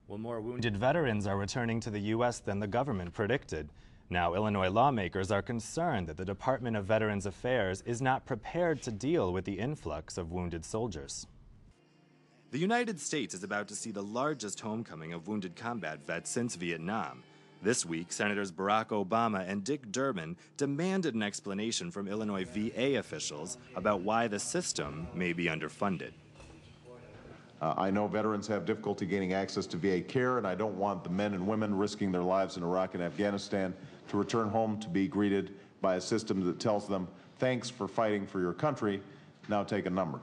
Well, more wounded veterans are returning to the U.S. than the government predicted. Now, Illinois lawmakers are concerned that the Department of Veterans Affairs is not prepared to deal with the influx of wounded soldiers. The United States is about to see the largest homecoming of wounded combat vets since Vietnam. This week, Senators Barack Obama and Dick Durbin demanded an explanation from Illinois VA officials about why the system may be underfunded. I know veterans have difficulty gaining access to VA care, and I don't want the men and women risking their lives in Iraq and Afghanistan to return home to be greeted by a system that tells them, thanks for fighting for your country, now take a number.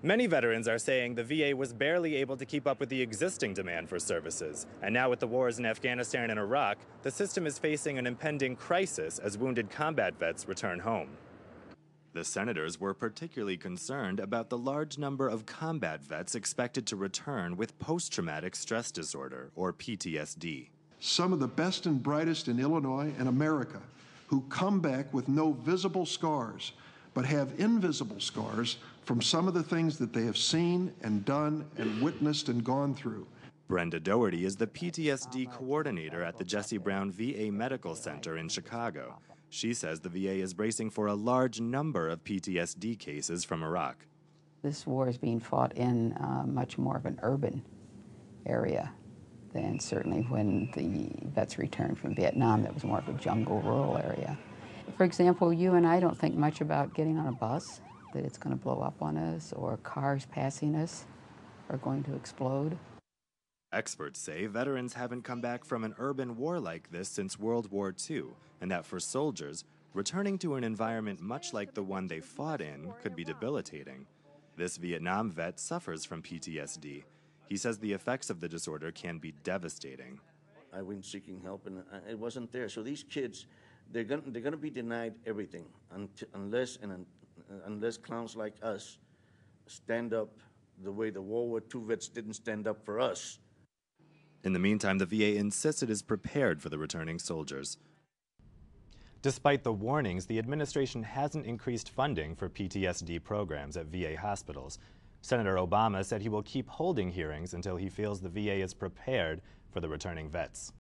Many veterans are saying the VA was barely able to keep up with the existing demand for services. And now with the wars in Afghanistan and Iraq, the system is facing an impending crisis as wounded combat vets return home. The senators were particularly concerned about the large number of combat vets expected to return with post-traumatic stress disorder, or PTSD. Some of the best and brightest in Illinois and America who come back with no visible scars, but have invisible scars from some of the things that they have seen and done and witnessed and gone through. Brenda Doherty is the PTSD coordinator at the Jesse Brown VA Medical Center in Chicago. She says the VA is bracing for a large number of PTSD cases from Iraq. This war is being fought in much more of an urban area than certainly when the vets returned from Vietnam. That was more of a jungle, rural area. For example, you and I don't think much about getting on a bus, that it's going to blow up on us, or cars passing us are going to explode. Experts say veterans haven't come back from an urban war like this since World War II, and that for soldiers, returning to an environment much like the one they fought in could be debilitating. This Vietnam vet suffers from PTSD. He says the effects of the disorder can be devastating. I went seeking help, and it wasn't there. So these kids, they're gonna be denied everything unless clowns like us stand up the way the World War II vets didn't stand up for us. In the meantime, the VA insists it is prepared for the returning soldiers. Despite the warnings, the administration hasn't increased funding for PTSD programs at VA hospitals. Senator Obama said he will keep holding hearings until he feels the VA is prepared for the returning vets.